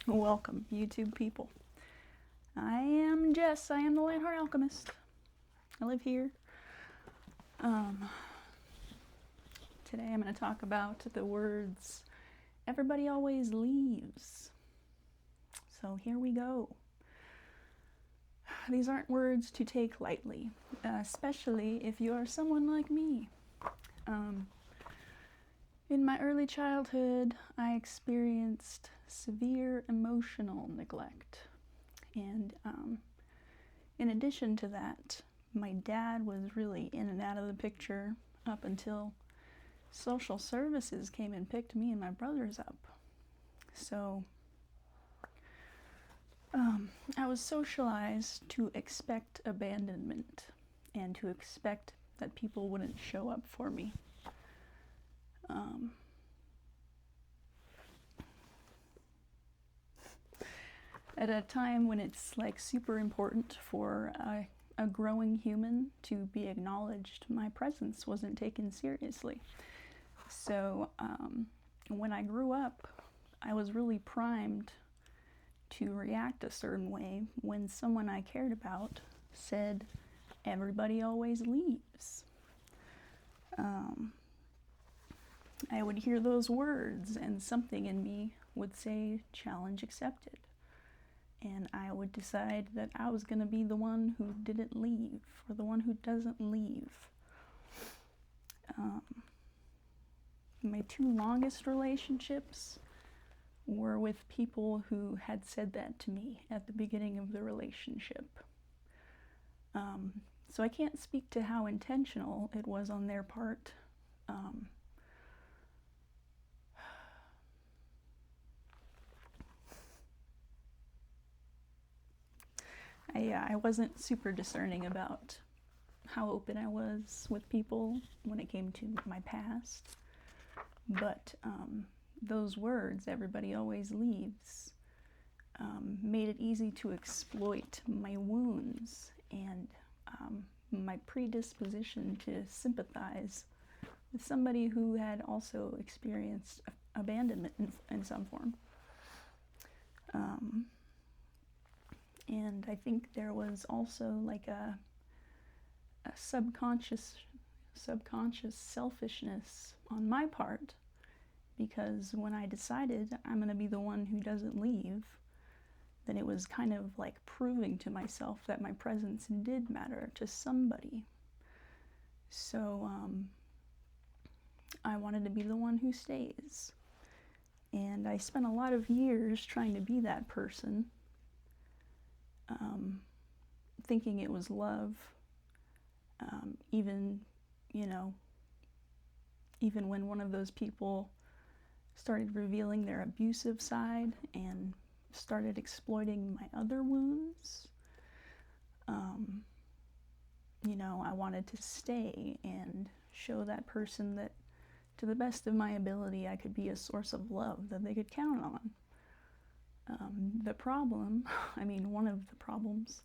Welcome, YouTube people. I am Jess. I am the Lightheart Alchemist. I live here. Today I'm going to talk about the words everybody always leaves. So here we go. These aren't words to take lightly, especially if you are someone like me. In my early childhood, I experienced severe emotional neglect. And in addition to that, my dad was really in and out of the picture up until social services came and picked me and my brothers up. So I was socialized to expect abandonment and to expect that people wouldn't show up for me. At a time when it's like super important for a growing human to be acknowledged, my presence wasn't taken seriously. So when I grew up, I was really primed to react a certain way when someone I cared about said, "Everybody always leaves." I would hear those words and something in me would say, "Challenge accepted." And I would decide that I was going to be the one who didn't leave, or the one who doesn't leave. My two longest relationships were with people who had said that to me at the beginning of the relationship. So I can't speak to how intentional it was on their part. I wasn't super discerning about how open I was with people when it came to my past. But those words, "everybody always leaves," made it easy to exploit my wounds and my predisposition to sympathize with somebody who had also experienced abandonment in some form. And I think there was also like a subconscious selfishness on my part, because when I decided I'm going to be the one who doesn't leave, then it was kind of like proving to myself that my presence did matter to somebody. So I wanted to be the one who stays. And I spent a lot of years trying to be that person, thinking it was love, even when one of those people started revealing their abusive side and started exploiting my other wounds. I wanted to stay and show that person that to the best of my ability I could be a source of love that they could count on. The problem, one of the problems,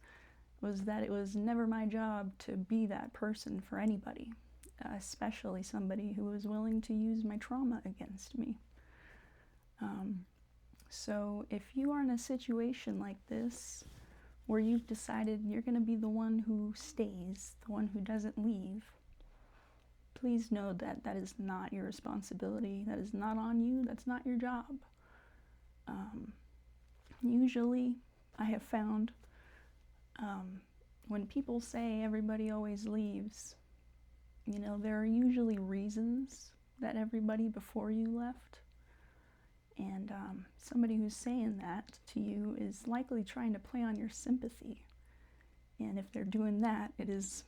was that it was never my job to be that person for anybody, especially somebody who was willing to use my trauma against me. So if you are in a situation like this, where you've decided you're going to be the one who stays, the one who doesn't leave, please know that that is not your responsibility. That is not on you. That's not your job. Usually, I have found when people say everybody always leaves, there are usually reasons that everybody before you left. And somebody who's saying that to you is likely trying to play on your sympathy. And if they're doing that, it is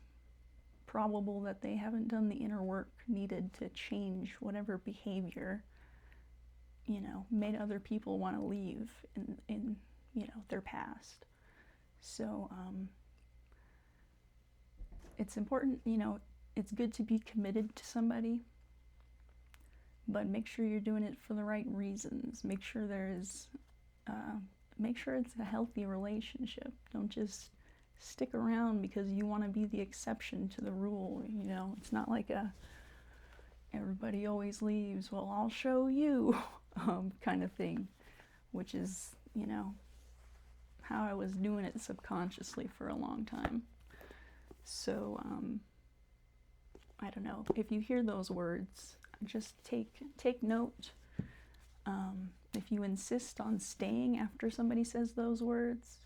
probable that they haven't done the inner work needed to change whatever behavior, made other people want to leave in their past. So it's important, it's good to be committed to somebody, but make sure you're doing it for the right reasons. Make sure it's a healthy relationship. Don't just stick around because you want to be the exception to the rule. It's not like everybody always leaves, well, I'll show you kind of thing, which is you know, how I was doing it subconsciously for a long time. So, I don't know, if you hear those words, just take note. If you insist on staying after somebody says those words,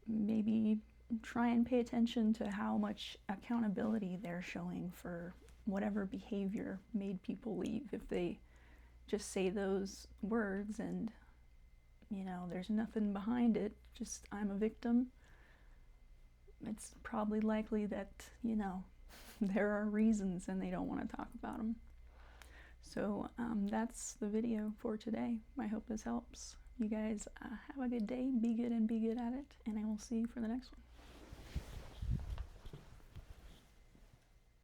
maybe try and pay attention to how much accountability they're showing for whatever behavior made people leave. If they just say those words and, you know, there's nothing behind it, just I'm a victim, it's probably likely that, you know, there are reasons and they don't want to talk about them. So that's the video for today. I hope this helps. You guys have a good day, be good and be good at it, and I will see you for the next one.